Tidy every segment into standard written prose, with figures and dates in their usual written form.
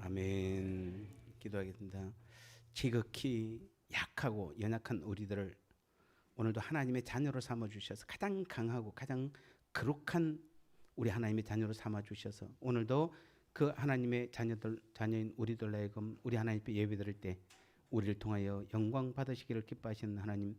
아멘. 기도하겠습니다. 지극히 약하고 연약한 우리들을 오늘도 하나님의 자녀로 삼아주셔서 가장 강하고 가장 거룩한 우리 하나님의 자녀로 삼아주셔서 오늘도 그 하나님의 자녀인 우리들 하여금 우리 하나님께 예배드릴 때 우리를 통하여 영광 받으시기를 기뻐하시는 하나님,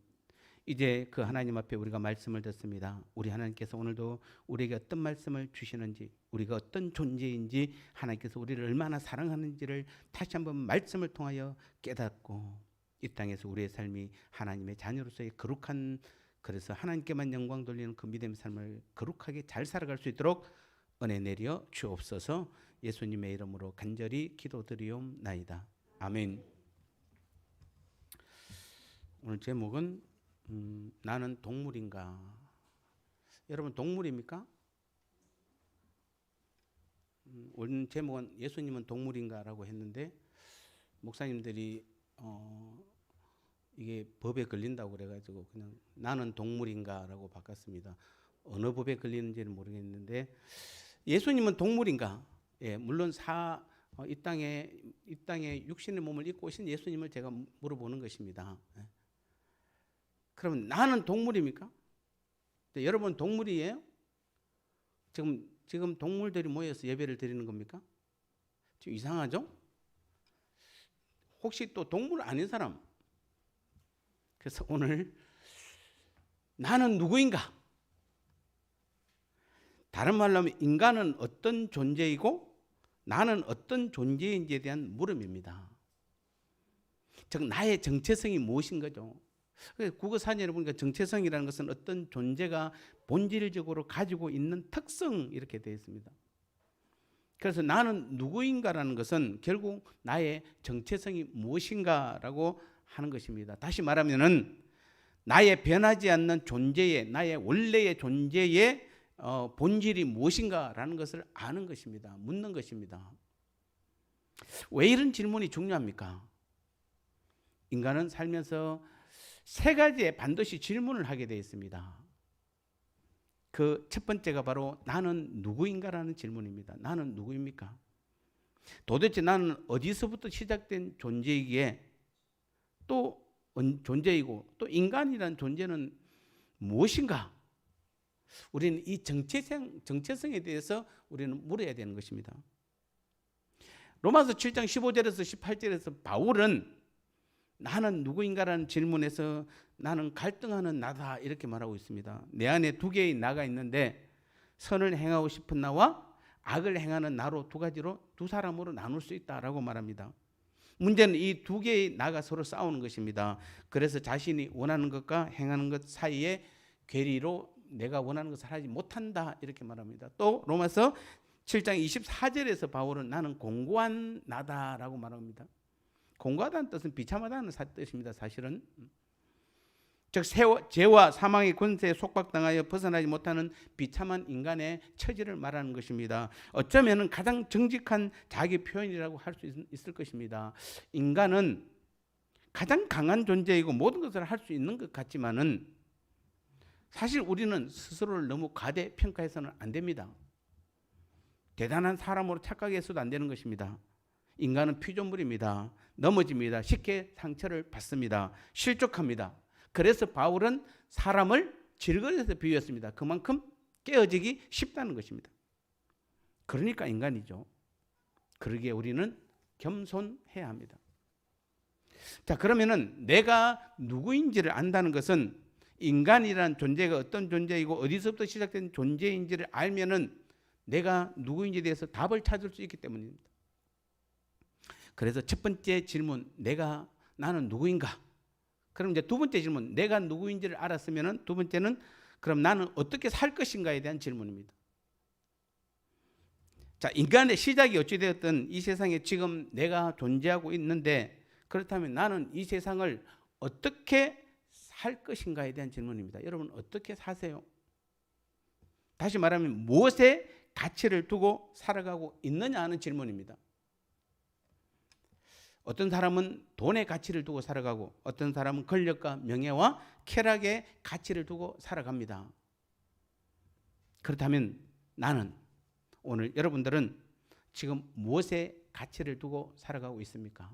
이제 그 하나님 앞에 우리가 말씀을 듣습니다. 우리 하나님께서 오늘도 우리에게 어떤 말씀을 주시는지, 우리가 어떤 존재인지, 하나님께서 우리를 얼마나 사랑하는지를 다시 한번 말씀을 통하여 깨닫고 이 땅에서 우리의 삶이 하나님의 자녀로서의 거룩한, 그래서 하나님께만 영광 돌리는 그 믿음의 삶을 거룩하게 잘 살아갈 수 있도록 은혜 내려 주옵소서. 예수님의 이름으로 간절히 기도드리옵나이다. 아멘. 오늘 제목은 나는 동물인가? 여러분 동물입니까? 오늘 제목은 예수님은 동물인가라고 했는데 목사님들이 이게 법에 걸린다고 그래가지고 그냥 나는 동물인가라고 바꿨습니다. 어느 법에 걸리는지는 모르겠는데 예수님은 동물인가? 예, 물론 이 땅에 육신의 몸을 입고 오신 예수님을 제가 물어보는 것입니다. 예. 그러면 나는 동물입니까? 여러분 동물이에요? 지금 동물들이 모여서 예배를 드리는 겁니까? 좀 이상하죠? 혹시 또 동물 아닌 사람? 그래서 오늘 나는 누구인가? 다른 말로 하면 인간은 어떤 존재이고 나는 어떤 존재인지에 대한 물음입니다. 즉 나의 정체성이 무엇인 거죠? 국어사전에 보니까 정체성이라는 것은 어떤 존재가 본질적으로 가지고 있는 특성 이렇게 되어 있습니다. 그래서 나는 누구인가라는 것은 결국 나의 정체성이 무엇인가라고 하는 것입니다. 다시 말하면은 나의 변하지 않는 존재의, 나의 원래의 존재의 본질이 무엇인가라는 것을 아는 것입니다. 묻는 것입니다. 왜 이런 질문이 중요합니까? 인간은 살면서 세 가지의 반드시 질문을 하게 되어 있습니다. 그 첫 번째가 바로 나는 누구인가라는 질문입니다. 나는 누구입니까? 도대체 나는 어디서부터 시작된 존재이기에 또 존재이고 또 인간이라는 존재는 무엇인가? 우리는 이 정체성에 대해서 우리는 물어야 되는 것입니다. 로마서 7장 15절에서 18절에서 바울은 나는 누구인가라는 질문에서 나는 갈등하는 나다 이렇게 말하고 있습니다. 내 안에 두 개의 나가 있는데 선을 행하고 싶은 나와 악을 행하는 나로 두 가지로 두 사람으로 나눌 수 있다라고 말합니다. 문제는 이 두 개의 나가 서로 싸우는 것입니다. 그래서 자신이 원하는 것과 행하는 것 사이에 괴리로 내가 원하는 것을 하지 못한다 이렇게 말합니다. 또 로마서 7장 24절에서 바울은 나는 공고한 나다라고 말합니다. 공고하다는 뜻은 비참하다는 뜻입니다. 사실은 즉 죄와 사망의 권세에 속박당하여 벗어나지 못하는 비참한 인간의 처지를 말하는 것입니다. 어쩌면 가장 정직한 자기 표현이라고 할 수 있을 것입니다. 인간은 가장 강한 존재이고 모든 것을 할 수 있는 것 같지만은 사실 우리는 스스로를 너무 과대평가해서는 안 됩니다. 대단한 사람으로 착각해서도 안 되는 것입니다. 인간은 피조물입니다. 넘어집니다. 쉽게 상처를 받습니다. 실족합니다. 그래서 바울은 사람을 질그릇에서 비유했습니다. 그만큼 깨어지기 쉽다는 것입니다. 그러니까 인간이죠. 그러기에 우리는 겸손해야 합니다. 자, 그러면은 내가 누구인지를 안다는 것은 인간이라는 존재가 어떤 존재이고 어디서부터 시작된 존재인지를 알면은 내가 누구인지에 대해서 답을 찾을 수 있기 때문입니다. 그래서 첫 번째 질문, 나는 누구인가? 그럼 이제 두 번째 질문, 내가 누구인지를 알았으면은 두 번째는 그럼 나는 어떻게 살 것인가에 대한 질문입니다. 자, 인간의 시작이 어찌 되었든 이 세상에 지금 내가 존재하고 있는데 그렇다면 나는 이 세상을 어떻게 살 것인가에 대한 질문입니다. 여러분 어떻게 사세요? 다시 말하면 무엇에 가치를 두고 살아가고 있느냐 하는 질문입니다. 어떤 사람은 돈의 가치를 두고 살아가고 어떤 사람은 권력과 명예와 쾌락의 가치를 두고 살아갑니다. 그렇다면 나는 오늘 여러분들은 지금 무엇에 가치를 두고 살아가고 있습니까?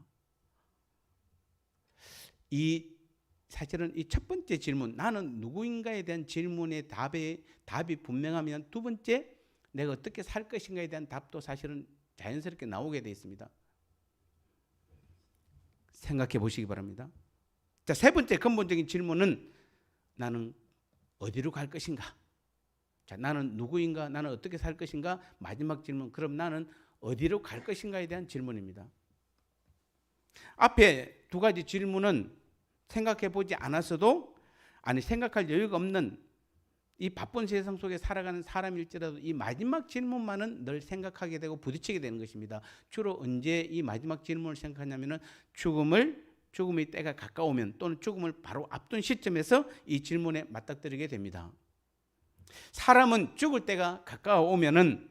사실은 이 첫 번째 질문, 나는 누구인가에 대한 질문의 답이 분명하면 두 번째, 내가 어떻게 살 것인가에 대한 답도 사실은 자연스럽게 나오게 되어 있습니다. 생각해 보시기 바랍니다. 자, 세 번째 근본적인 질문은 나는 어디로 갈 것인가? 자, 나는 누구인가? 나는 어떻게 살 것인가? 마지막 질문, 그럼 나는 어디로 갈 것인가에 대한 질문입니다. 앞에 두 가지 질문은 생각해 보지 않았어도 생각할 여유가 없는 이 바쁜 세상 속에 살아가는 사람일지라도 이 마지막 질문만은 늘 생각하게 되고 부딪히게 되는 것입니다. 주로 언제 이 마지막 질문을 생각하냐면은 죽음의 때가 가까우면 또는 죽음을 바로 앞둔 시점에서 이 질문에 맞닥뜨리게 됩니다. 사람은 죽을 때가 가까워오면은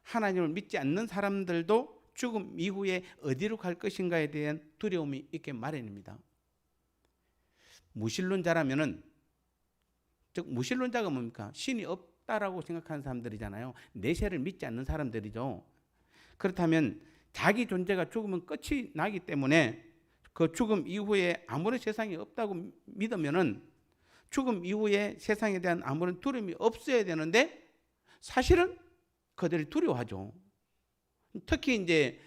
하나님을 믿지 않는 사람들도 죽음 이후에 어디로 갈 것인가에 대한 두려움이 있게 마련입니다. 무신론자라면은, 즉 무신론자가 뭡니까? 신이 없다라고 생각하는 사람들이잖아요. 내세를 믿지 않는 사람들이죠. 그렇다면 자기 존재가 죽으면 끝이 나기 때문에 그 죽음 이후에 아무런 세상이 없다고 믿으면은 죽음 이후에 세상에 대한 아무런 두려움이 없어야 되는데 사실은 그들이 두려워하죠. 특히 이제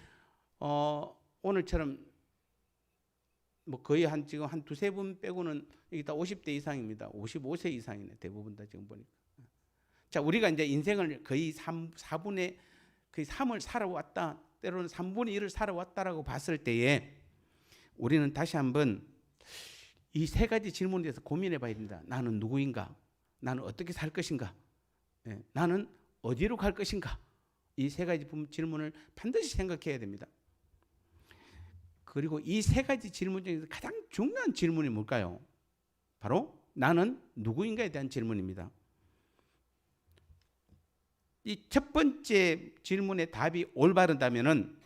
오늘처럼 뭐 거의 지금 한 두세 분 빼고는 여기 다 50대 이상입니다. 55세 이상이네 대부분 다 지금 보니까. 자, 우리가 이제 인생을 거의 4분의 거의 3을 살아왔다, 때로는 3분의 1을 살아왔다라고 봤을 때에 우리는 다시 한번 이 세 가지 질문에 대해서 고민해 봐야 됩니다. 나는 누구인가? 나는 어떻게 살 것인가? 나는 어디로 갈 것인가? 이 세 가지 질문을 반드시 생각해야 됩니다. 그리고 이 세 가지 질문 중에서 가장 중요한 질문이 뭘까요? 바로 나는 누구인가에 대한 질문입니다. 이 첫 번째 질문의 답이 올바르다면은,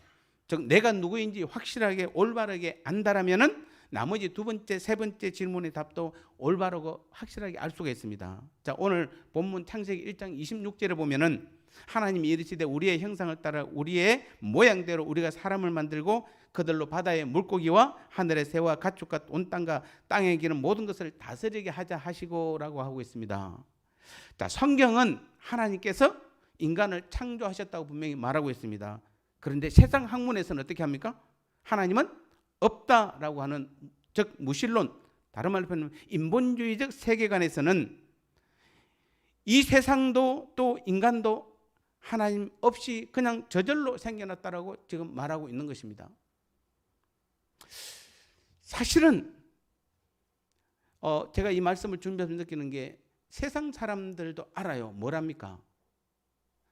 즉 내가 누구인지 확실하게 올바르게 안다라면은 나머지 두 번째, 세 번째 질문의 답도 올바르고 확실하게 알 수가 있습니다. 자, 오늘 본문 창세기 1장 26절에 보면은 하나님이 이르시되 우리의 형상을 따라 우리의 모양대로 우리가 사람을 만들고 그들로 바다의 물고기와 하늘의 새와 가축과 온 땅과 땅에 기는 모든 것을 다스리게 하자 하시고라고 하고 있습니다. 자, 성경은 하나님께서 인간을 창조하셨다고 분명히 말하고 있습니다. 그런데 세상 학문에서는 어떻게 합니까? 하나님은 없다라고 하는, 즉 무신론, 다른 말로 표현하면 인본주의적 세계관에서는 이 세상도 또 인간도 하나님 없이 그냥 저절로 생겨났다라고 지금 말하고 있는 것입니다. 사실은 제가 이 말씀을 준비하면서 느끼는 게, 세상 사람들도 알아요. 뭐랍니까?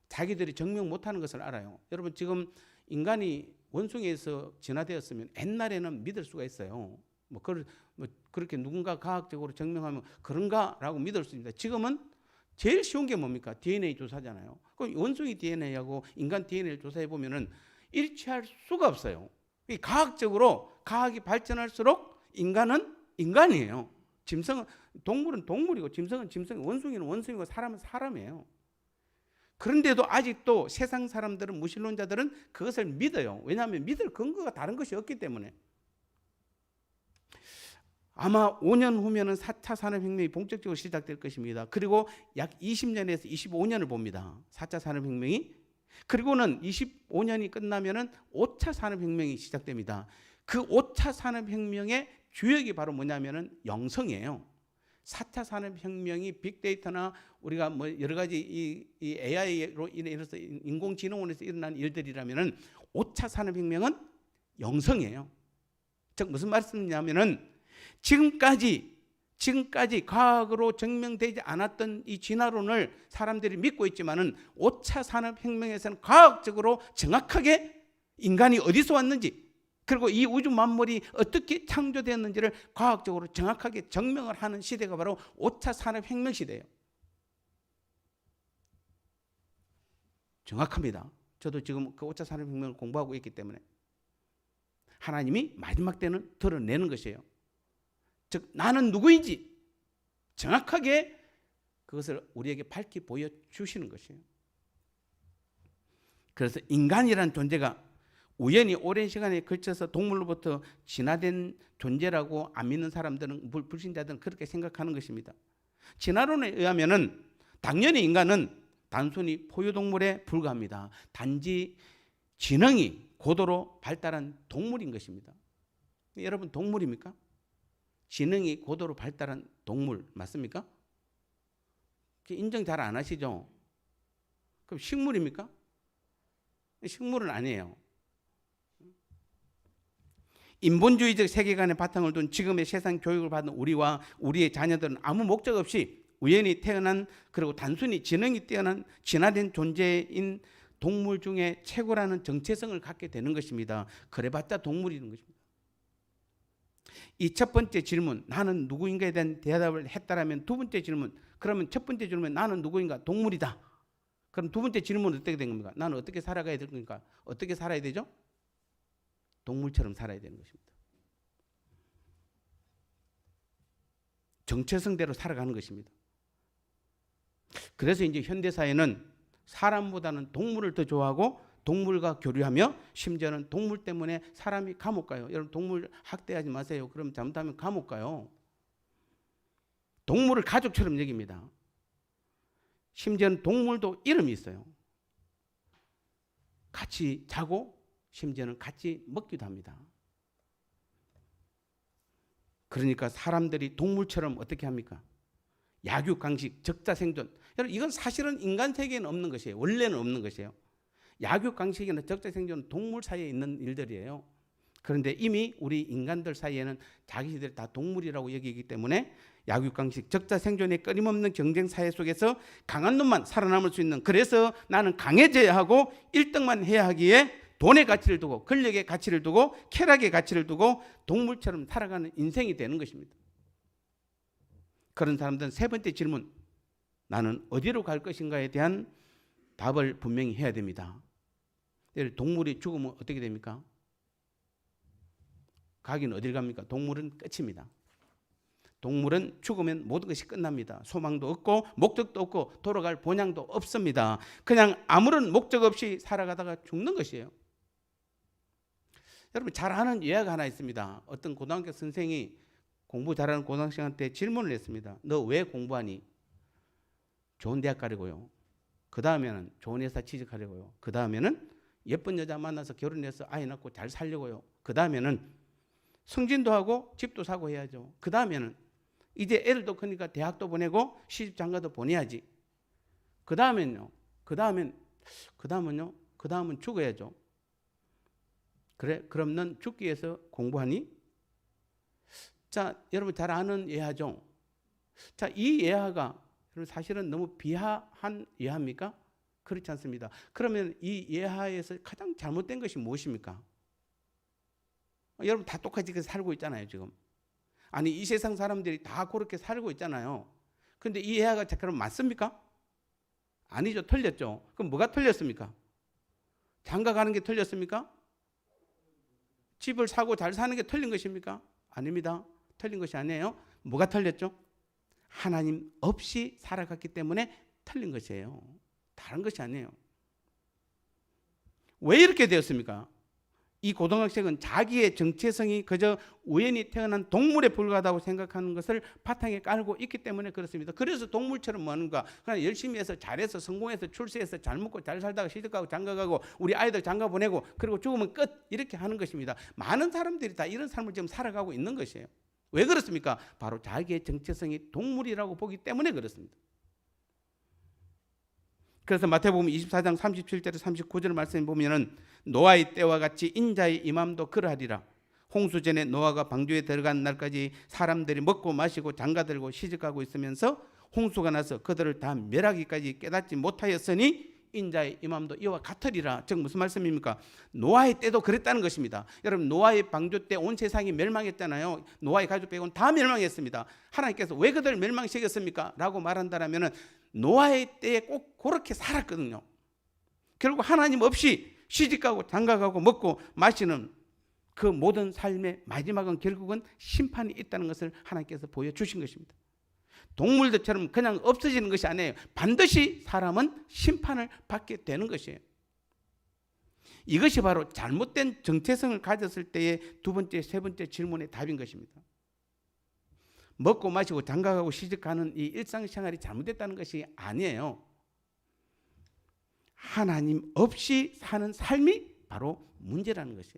자기들이 증명 못하는 것을 알아요. 여러분, 지금 인간이 원숭이에서 진화되었으면 옛날에는 믿을 수가 있어요. 그렇게 누군가 과학적으로 증명하면 그런가라고 믿을 수 있습니다. 지금은 제일 쉬운 게 뭡니까? DNA 조사잖아요. 그럼 원숭이 DNA하고 인간 DNA를 조사해 보면은 일치할 수가 없어요. 과학적으로, 과학이 발전할수록 인간은 인간이에요. 짐승은, 동물은 동물이고 짐승은 짐승이고 원숭이는 원숭이고 사람은 사람이에요. 그런데도 아직도 세상 사람들은, 무신론자들은 그것을 믿어요. 왜냐하면 믿을 근거가 다른 것이 없기 때문에. 아마 5년 후면은 4차 산업혁명이 본격적으로 시작될 것입니다. 그리고 약 20년에서 25년을 봅니다. 4차 산업혁명이. 그리고는 25년이 끝나면은 5차 산업혁명이 시작됩니다. 그 5차 산업혁명의 주역이 바로 뭐냐면은 영성이에요. 4차 산업혁명이 빅데이터나 우리가 뭐 여러 가지 이 AI로 인해서 인공지능으로 인해서 일어난 일들이라면은 5차 산업혁명은 영성이에요. 즉 무슨 말씀이냐면은 지금까지 과학으로 증명되지 않았던 이 진화론을 사람들이 믿고 있지만은 5차 산업혁명에서는 과학적으로 정확하게 인간이 어디서 왔는지, 그리고 이 우주 만물이 어떻게 창조되었는지를 과학적으로 정확하게 증명을 하는 시대가 바로 5차 산업혁명 시대예요. 정확합니다. 저도 지금 그 5차 산업혁명을 공부하고 있기 때문에 하나님이 마지막 때는 드러내는 것이에요. 즉 나는 누구인지 정확하게 그것을 우리에게 밝히 보여주시는 것이에요. 그래서 인간이라는 존재가 우연히 오랜 시간에 걸쳐서 동물로부터 진화된 존재라고 안 믿는 사람들은, 불신자들은 그렇게 생각하는 것입니다. 진화론에 의하면은 당연히 인간은 단순히 포유동물에 불과합니다. 단지 지능이 고도로 발달한 동물인 것입니다. 여러분, 동물입니까? 지능이 고도로 발달한 동물 맞습니까? 인정 잘 안 하시죠? 그럼 식물입니까? 식물은 아니에요. 인본주의적 세계관의 바탕을 둔 지금의 세상 교육을 받은 우리와 우리의 자녀들은 아무 목적 없이 우연히 태어난, 그리고 단순히 지능이 뛰어난 진화된 존재인 동물 중에 최고라는 정체성을 갖게 되는 것입니다. 그래봤자 동물이라는 것입니다. 이 첫 번째 질문, 나는 누구인가에 대한 대답을 했다라면, 두 번째 질문, 그러면 첫 번째 질문, 나는 누구인가? 동물이다. 그럼 두 번째 질문은 어떻게 된 겁니까? 나는 어떻게 살아가야 될 겁니까? 어떻게 살아야 되죠? 동물처럼 살아야 되는 것입니다. 정체성대로 살아가는 것입니다. 그래서 이제 현대사회는 사람보다는 동물을 더 좋아하고 동물과 교류하며, 심지어는 동물 때문에 사람이 감옥 가요. 여러분, 동물 학대하지 마세요. 그럼 잘못하면 감옥 가요. 동물을 가족처럼 여깁니다. 심지어는 동물도 이름이 있어요. 같이 자고 심지어는 같이 먹기도 합니다. 그러니까 사람들이 동물처럼 어떻게 합니까? 약육강식, 적자생존. 여러분, 이건 사실은 인간 세계에는 없는 것이에요. 원래는 없는 것이에요. 약육강식이나 적자생존은 동물 사이에 있는 일들이에요. 그런데 이미 우리 인간들 사이에는 자기들이 다 동물이라고 여기기 때문에 약육강식, 적자생존의 끊임없는 경쟁 사회 속에서 강한 놈만 살아남을 수 있는, 그래서 나는 강해져야 하고 1등만 해야 하기에 돈의 가치를 두고, 권력의 가치를 두고, 쾌락의 가치를 두고 동물처럼 살아가는 인생이 되는 것입니다. 그런 사람들은 세 번째 질문, 나는 어디로 갈 것인가에 대한 답을 분명히 해야 됩니다. 동물이 죽으면 어떻게 됩니까? 가긴 어딜 갑니까? 동물은 끝입니다. 동물은 죽으면 모든 것이 끝납니다. 소망도 없고 목적도 없고 돌아갈 본향도 없습니다. 그냥 아무런 목적 없이 살아가다가 죽는 것이에요. 여러분, 잘 아는 예화가 하나 있습니다. 어떤 고등학교 선생이 공부 잘하는 고등학생한테 질문을 했습니다. 너 왜 공부하니? 좋은 대학 가려고요. 그 다음에는 좋은 회사 취직하려고요. 그 다음에는 예쁜 여자 만나서 결혼해서 아이 낳고 잘 살려고요. 그 다음에는 승진도 하고 집도 사고 해야죠. 그 다음에는 이제 애들도 크니까 대학도 보내고 시집 장가도 보내야지. 그 다음은요. 그 다음은 죽어야죠. 그래? 그럼 넌 죽기 위해서 공부하니? 자, 여러분 잘 아는 예화죠. 자, 이 예화가 사실은 너무 비하한 예화입니까? 그렇지 않습니다. 그러면 이 예화에서 가장 잘못된 것이 무엇입니까? 여러분 다 똑같이 살고 있잖아요, 지금. 아니, 이 세상 사람들이 다 그렇게 살고 있잖아요. 그런데 이 예화가 그럼 맞습니까? 아니죠. 틀렸죠. 그럼 뭐가 틀렸습니까? 장가 가는 게 틀렸습니까? 집을 사고 잘 사는 게 틀린 것입니까? 아닙니다. 틀린 것이 아니에요. 뭐가 틀렸죠? 하나님 없이 살아갔기 때문에 틀린 것이에요. 다른 것이 아니에요. 왜 이렇게 되었습니까? 이 고등학생은 자기의 정체성이 그저 우연히 태어난 동물에 불과하다고 생각하는 것을 바탕에 깔고 있기 때문에 그렇습니다. 그래서 동물처럼 뭐 하는가? 그냥 열심히 해서 잘해서 성공해서 출세해서 잘 먹고 잘 살다가 시집가고 장가가고 우리 아이들 장가 보내고 그리고 죽으면 끝 이렇게 하는 것입니다. 많은 사람들이 다 이런 삶을 지금 살아가고 있는 것이에요. 왜 그렇습니까? 바로 자기의 정체성이 동물이라고 보기 때문에 그렇습니다. 그래서 마태복음 24장 37절에 39절 말씀에 보면은 노아의 때와 같이 인자의 임함도 그러하리라. 홍수전에 노아가 방주에 들어간 날까지 사람들이 먹고 마시고 장가들고 시집가고 있으면서 홍수가 나서 그들을 다 멸하기까지 깨닫지 못하였으니 인자의 임함도 이와 같으리라. 즉 무슨 말씀입니까? 노아의 때도 그랬다는 것입니다. 여러분 노아의 방주 때 온 세상이 멸망했잖아요. 노아의 가족 빼고는 다 멸망했습니다. 하나님께서 왜 그들을 멸망시켰습니까? 라고 말한다면 노아의 때에 꼭 그렇게 살았거든요. 결국 하나님 없이 시집가고 장가가고 먹고 마시는 그 모든 삶의 마지막은 결국은 심판이 있다는 것을 하나님께서 보여주신 것입니다. 동물들처럼 그냥 없어지는 것이 아니에요. 반드시 사람은 심판을 받게 되는 것이에요. 이것이 바로 잘못된 정체성을 가졌을 때의 두 번째, 세 번째 질문의 답인 것입니다. 먹고 마시고 장가가고 시집가는 이 일상생활이 잘못됐다는 것이 아니에요. 하나님 없이 사는 삶이 바로 문제라는 것이에요.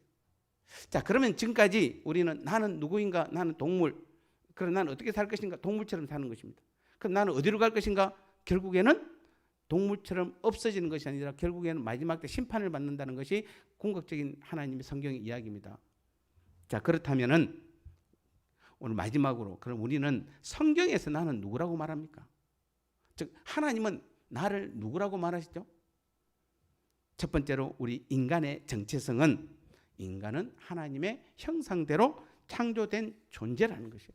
자, 그러면 지금까지 우리는 나는 누구인가? 나는 동물. 그럼 나는 어떻게 살 것인가? 동물처럼 사는 것입니다. 그럼 나는 어디로 갈 것인가? 결국에는 동물처럼 없어지는 것이 아니라 결국에는 마지막 때 심판을 받는다는 것이 궁극적인 하나님의 성경의 이야기입니다. 자, 그렇다면은 오늘 마지막으로 그럼 우리는 성경에서 나는 누구라고 말합니까? 즉 하나님은 나를 누구라고 말하시죠? 첫 번째로 우리 인간의 정체성은 인간은 하나님의 형상대로 창조된 존재라는 것이에요.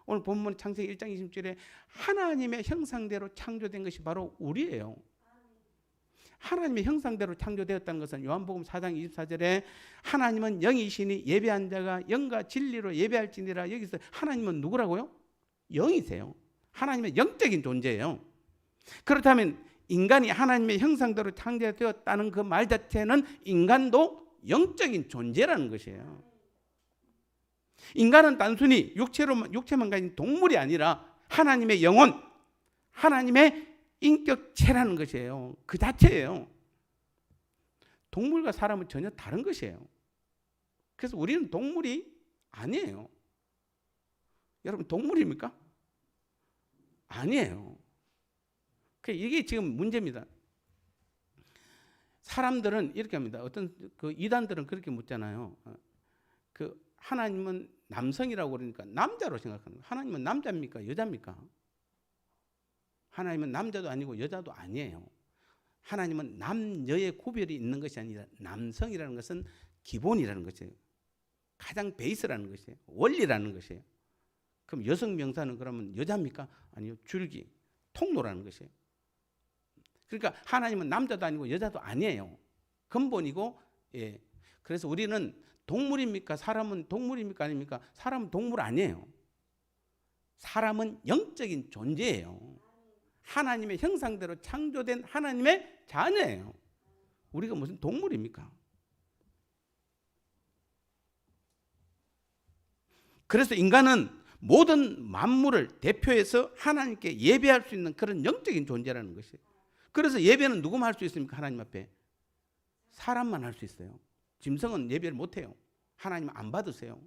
오늘 본문 창세기 1장 20절에 하나님의 형상대로 창조된 것이 바로 우리예요. 하나님의 형상대로 창조되었다는 것은 요한복음 4장 24절에 하나님은 영이시니 예배한 자가 영과 진리로 예배할지니라. 여기서 하나님은 누구라고요? 영이세요. 하나님의 영적인 존재예요. 그렇다면 인간이 하나님의 형상대로 창조되었다는 그 말 자체는 인간도 영적인 존재라는 것이에요. 인간은 단순히 육체만 가진 동물이 아니라 하나님의 영혼, 하나님의 인격체라는 것이에요. 그 자체예요. 동물과 사람은 전혀 다른 것이에요. 그래서 우리는 동물이 아니에요. 여러분 동물입니까? 아니에요. 이게 지금 문제입니다. 사람들은 이렇게 합니다. 어떤 그 이단들은 그렇게 묻잖아요. 그 하나님은 남성이라고 그러니까 남자로 생각하는 거예요. 하나님은 남자입니까? 여자입니까? 하나님은 남자도 아니고 여자도 아니에요. 하나님은 남녀의 구별이 있는 것이 아니라 남성이라는 것은 기본이라는 것이에요. 가장 베이스라는 것이에요. 원리라는 것이에요. 그럼 여성 명사는 그러면 여자입니까? 아니요. 줄기, 통로라는 것이에요. 그러니까 하나님은 남자도 아니고 여자도 아니에요. 근본이고, 예. 그래서 우리는 동물입니까? 사람은 동물입니까? 아닙니까? 사람은 동물 아니에요. 사람은 영적인 존재예요. 하나님의 형상대로 창조된 하나님의 자녀예요. 우리가 무슨 동물입니까? 그래서 인간은 모든 만물을 대표해서 하나님께 예배할 수 있는 그런 영적인 존재라는 것이에요. 그래서 예배는 누구만 할 수 있습니까? 하나님 앞에. 사람만 할 수 있어요. 짐승은 예배를 못해요. 하나님 안 받으세요.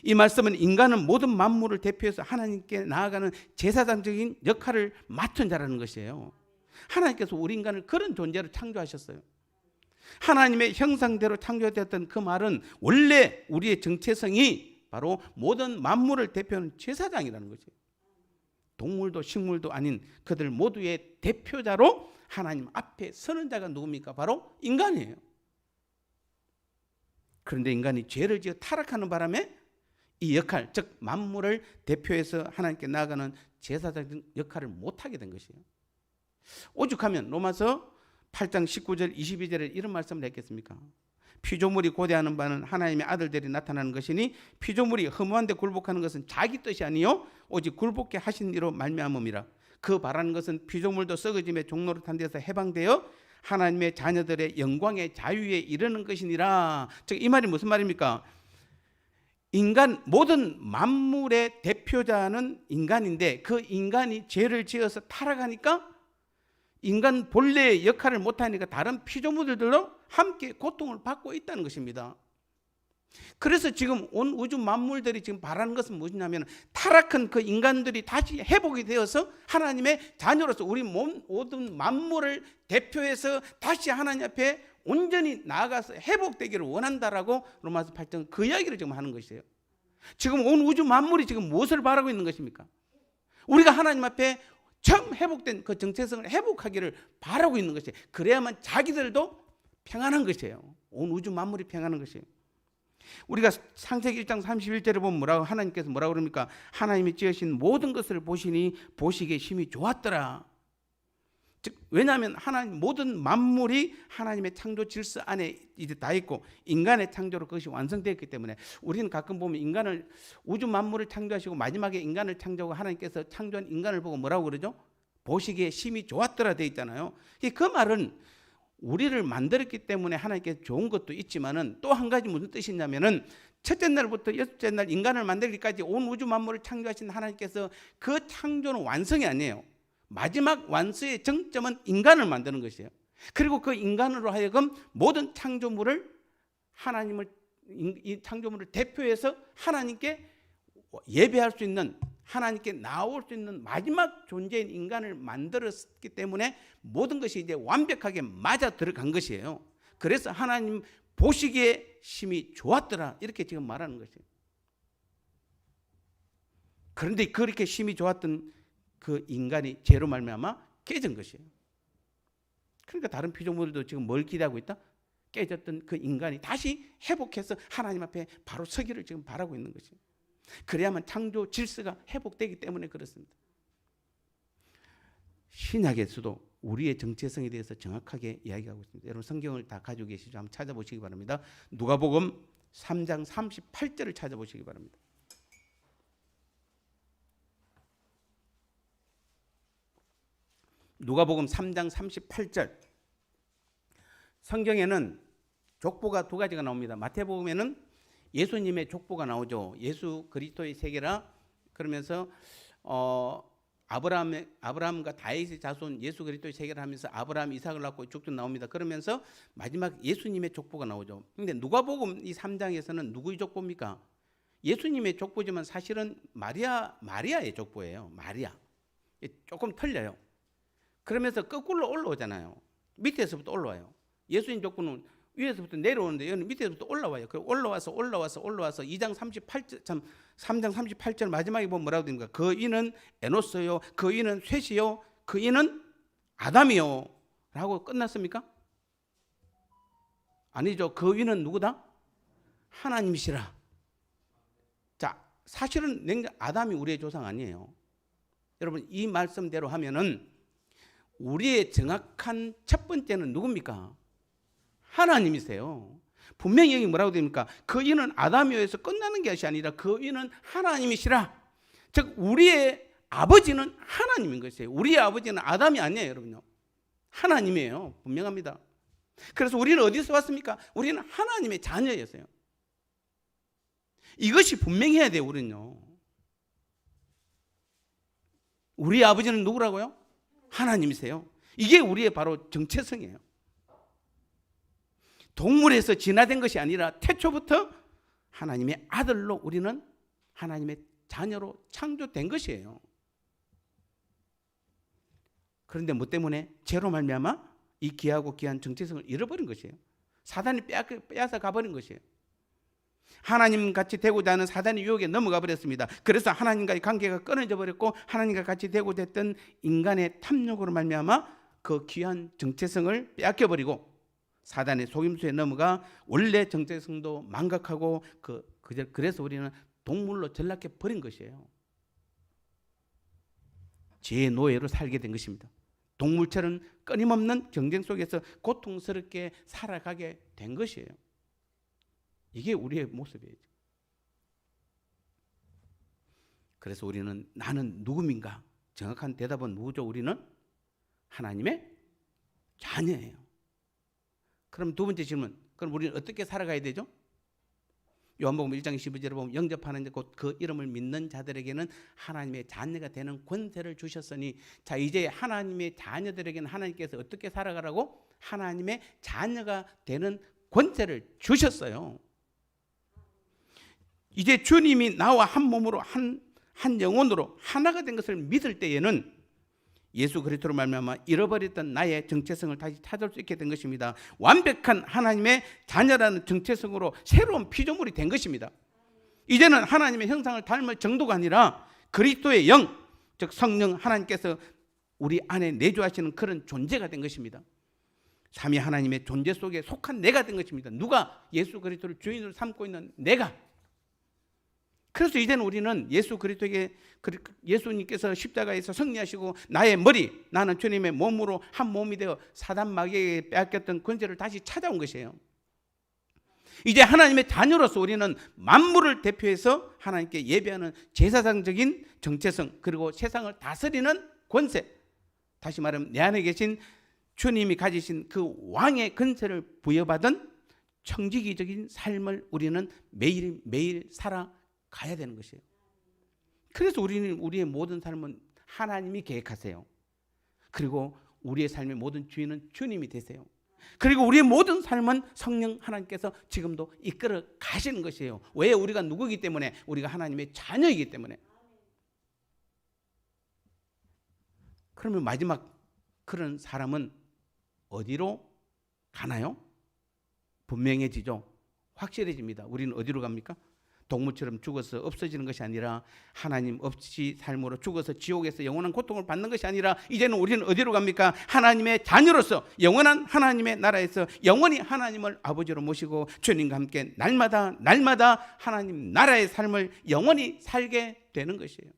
이 말씀은 인간은 모든 만물을 대표해서 하나님께 나아가는 제사장적인 역할을 맡은 자라는 것이에요. 하나님께서 우리 인간을 그런 존재로 창조하셨어요. 하나님의 형상대로 창조되었던 그 말은 원래 우리의 정체성이 바로 모든 만물을 대표하는 제사장이라는 거죠. 동물도 식물도 아닌 그들 모두의 대표자로 하나님 앞에 서는 자가 누굽니까? 바로 인간이에요. 그런데 인간이 죄를 지어 타락하는 바람에 이 역할, 즉 만물을 대표해서 하나님께 나아가는 제사장 역할을 못하게 된 것이에요. 오죽하면 로마서 8장 19절 22절에 이런 말씀을 했겠습니까? 피조물이 고대하는 바는 하나님의 아들들이 나타나는 것이니 피조물이 허무한데 굴복하는 것은 자기 뜻이 아니요 오직 굴복케 하신 이로 말미암음이라. 그 바라는 것은 피조물도 썩어짐의 종노릇한 데서 해방되어 하나님의 자녀들의 영광의 자유에 이르는 것이니라. 즉 이 말이 무슨 말입니까? 인간 모든 만물의 대표자는 인간인데 그 인간이 죄를 지어서 타락하니까 인간 본래의 역할을 못하니까 다른 피조물들도 함께 고통을 받고 있다는 것입니다. 그래서 지금 온 우주 만물들이 지금 바라는 것은 무엇이냐면 타락한 그 인간들이 다시 회복이 되어서 하나님의 자녀로서 우리 모든 만물을 대표해서 다시 하나님 앞에 온전히 나아가서 회복되기를 원한다라고 로마서 8장 그 이야기를 지금 하는 것이에요. 지금 온 우주 만물이 지금 무엇을 바라고 있는 것입니까? 우리가 하나님 앞에 처음 회복된 그 정체성을 회복하기를 바라고 있는 것이에요. 그래야만 자기들도 평안한 것이에요. 온 우주 만물이 평안한 것이에요. 우리가 창세기 1장 31절에 보면 하나님께서 뭐라고 그럽니까? 하나님이 지으신 모든 것을 보시니 보시기에 심히 좋았더라. 즉 왜냐하면 하나님 모든 만물이 하나님의 창조 질서 안에 이제 다 있고 인간의 창조로 그것이 완성되었기 때문에 우리는 가끔 보면 인간을 우주 만물을 창조하시고 마지막에 인간을 창조하고 하나님께서 창조한 인간을 보고 뭐라고 그러죠? 보시기에 심히 좋았더라 되어 있잖아요. 그 말은 우리를 만들었기 때문에 하나님께서 좋은 것도 있지만은 또 한 가지 무슨 뜻이냐면은 첫째 날부터 여섯째 날 인간을 만들기까지 온 우주 만물을 창조하신 하나님께서 그 창조는 완성이 아니에요. 마지막 완수의 정점은 인간을 만드는 것이에요. 그리고 그 인간으로 하여금 모든 창조물을 이 창조물을 대표해서 하나님께 예배할 수 있는 하나님께 나올 수 있는 마지막 존재인 인간을 만들었기 때문에 모든 것이 이제 완벽하게 맞아 들어간 것이에요. 그래서 하나님 보시기에 심히 좋았더라 이렇게 지금 말하는 것이에요. 그런데 그렇게 심히 좋았던 그 인간이 죄로 말미암아 깨진 것이에요. 그러니까 다른 피조물들도 지금 뭘 기대하고 있다? 깨졌던 그 인간이 다시 회복해서 하나님 앞에 바로 서기를 지금 바라고 있는 것이에요. 그래야만 창조 질서가 회복되기 때문에 그렇습니다. 신약에서도 우리의 정체성에 대해서 정확하게 이야기하고 있습니다. 여러분 성경을 다 가지고 계시죠? 한번 찾아보시기 바랍니다. 누가복음 3장 38절을 찾아보시기 바랍니다. 누가복음 3장 38절. 성경에는 족보가 두 가지가 나옵니다. 마태복음에는 예수님의 족보가 나오죠. 예수 그리스도의 세계라 그러면서 아브라함과 다윗의 자손 예수 그리스도의 세계라 하면서 아브라함 이삭을 낳고 쭉쭉 나옵니다. 그러면서 마지막 예수님의 족보가 나오죠. 근데 누가복음 이 3장에서는 누구의 족보입니까? 예수님의 족보지만 사실은 마리아의 족보예요. 마리아. 조금 틀려요. 그러면서 거꾸로 올라오잖아요. 밑에서부터 올라와요. 예수님 족보는 위에서부터 내려오는데 여기는 밑에서부터 올라와요. 올라와서 2장 38절, 3장 38절 마지막에 보면 뭐라고 됩니까? 그 이는 에노스요, 그 이는 셋이요, 그 이는 아담이요 라고 끝났습니까? 아니죠. 그 이는 누구다? 하나님이시라. 자, 사실은 아담이 우리의 조상 아니에요. 여러분 이 말씀대로 하면은 우리의 정확한 첫 번째는 누굽니까? 하나님이세요. 분명히 여기 뭐라고 됩니까? 그 이는 아담이어서 끝나는 것이 아니라 그 이는 하나님이시라. 즉 우리의 아버지는 하나님인 것이에요. 우리의 아버지는 아담이 아니에요, 여러분요. 하나님이에요. 분명합니다. 그래서 우리는 어디서 왔습니까? 우리는 하나님의 자녀였어요. 이것이 분명해야 돼요, 우리는요. 우리 아버지는 누구라고요? 하나님이세요. 이게 우리의 바로 정체성이에요. 동물에서 진화된 것이 아니라 태초부터 하나님의 아들로 우리는 하나님의 자녀로 창조된 것이에요. 그런데 뭐 때문에 죄로 말미암아 이 귀하고 귀한 정체성을 잃어버린 것이에요. 사단이 빼앗아 가버린 것이에요. 하나님 같이 되고자 하는 사단의 유혹에 넘어가 버렸습니다. 그래서 하나님과의 관계가 끊어져 버렸고 하나님과 같이 되고자 했던 인간의 탐욕으로 말미암아 그 귀한 정체성을 빼앗겨 버리고 사단의 속임수에 넘어가 원래 정체성도 망각하고 그래서 우리는 동물로 전락해 버린 것이에요. 죄의 노예로 살게 된 것입니다. 동물처럼 끊임없는 경쟁 속에서 고통스럽게 살아가게 된 것이에요. 이게 우리의 모습이에요. 그래서 우리는 나는 누구인가? 정확한 대답은 뭐죠? 우리는 하나님의 자녀예요. 그럼 두 번째 질문, 그럼 우리는 어떻게 살아가야 되죠? 요한복음 1장 12절에 보면 영접하는 곧 그 이름을 믿는 자들에게는 하나님의 자녀가 되는 권세를 주셨으니, 자 이제 하나님의 자녀들에게는 하나님께서 어떻게 살아가라고? 하나님의 자녀가 되는 권세를 주셨어요. 이제 주님이 나와 한 몸으로 한 영혼으로 하나가 된 것을 믿을 때에는 예수 그리스도로 말미암아 잃어버렸던 나의 정체성을 다시 찾을 수 있게 된 것입니다. 완벽한 하나님의 자녀라는 정체성으로 새로운 피조물이 된 것입니다. 이제는 하나님의 형상을 닮을 정도가 아니라 그리스도의 영, 즉 성령 하나님께서 우리 안에 내주하시는 그런 존재가 된 것입니다. 삼위 하나님의 존재 속에 속한 내가 된 것입니다. 누가? 예수 그리스도를 주인으로 삼고 있는 내가. 그래서 이제는 우리는 예수 그리스도에게, 예수님께서 십자가에서 승리하시고 나의 머리, 나는 주님의 몸으로 한 몸이 되어 사단 마귀에게 빼앗겼던 권세를 다시 찾아온 것이에요. 이제 하나님의 자녀로서 우리는 만물을 대표해서 하나님께 예배하는 제사장적인 정체성, 그리고 세상을 다스리는 권세, 다시 말하면 내 안에 계신 주님이 가지신 그 왕의 권세를 부여받은 청지기적인 삶을 우리는 매일매일 살아가야 되는 것이에요. 그래서 우리는 우리의 모든 삶은 하나님이 계획하세요. 그리고 우리의 삶의 모든 주인은 주님이 되세요. 그리고 우리의 모든 삶은 성령 하나님께서 지금도 이끌어 가시는 것이에요. 왜? 우리가 누구이기 때문에, 우리가 하나님의 자녀이기 때문에. 그러면 마지막 그런 사람은 어디로 가나요? 분명해지죠. 확실해집니다. 우리는 어디로 갑니까? 동물처럼 죽어서 없어지는 것이 아니라, 하나님 없이 삶으로 죽어서 지옥에서 영원한 고통을 받는 것이 아니라, 이제는 우리는 어디로 갑니까? 하나님의 자녀로서 영원한 하나님의 나라에서 영원히 하나님을 아버지로 모시고 주님과 함께 날마다 하나님 나라의 삶을 영원히 살게 되는 것이에요.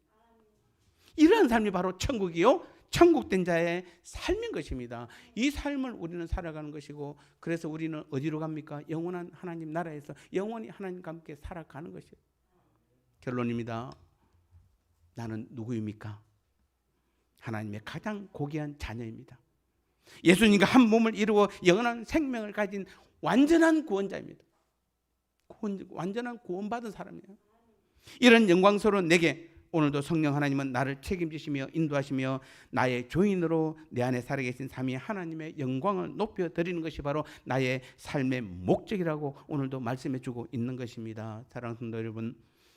이러한 삶이 바로 천국이요, 천국된 자의 삶인 것입니다. 이 삶을 우리는 살아가는 것이고, 그래서 우리는 어디로 갑니까? 영원한 하나님 나라에서 영원히 하나님과 함께 살아가는 것이에요. 결론입니다. 나는 누구입니까? 하나님의 가장 고귀한 자녀입니다. 예수님과 한 몸을 이루어 영원한 생명을 가진 완전한 구원자입니다. 완전한 구원받은 사람이에요. 이런 영광스러운 내게 오늘도 성령 하나님은 나를 책임지시며 인도하시며 나의 조인으로 내 안에 살아계신 삼위 하나님의 영광을 높여드리는 것이 바로 나의 삶의 목적이라고 오늘도 말씀해 주고 있는 것입니다. 사랑하는 성도 여러분,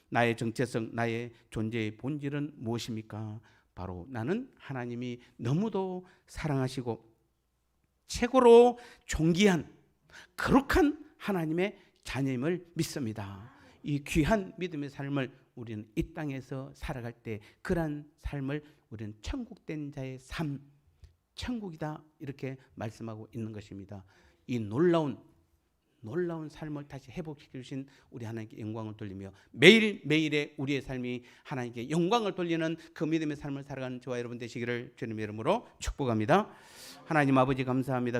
나의 정체성, 나의 존재의 본질은 무엇입니까? 바로 나는 하나님이 너무도 사랑하시고 최고로 존귀한 거룩한 하나님의 자녀임을 믿습니다. 이 귀한 믿음의 삶을 우리는 이 땅에서 살아갈 때 그러한 삶을 우리는 천국된 자의 삶, 천국이다 이렇게 말씀하고 있는 것입니다. 이 놀라운 삶을 다시 회복시켜 주신 우리 하나님께 영광을 돌리며 매일매일의 우리의 삶이 하나님께 영광을 돌리는 그 믿음의 삶을 살아가는 저와 여러분 되시기를 주님의 이름으로 축복합니다. 하나님 아버지 감사합니다.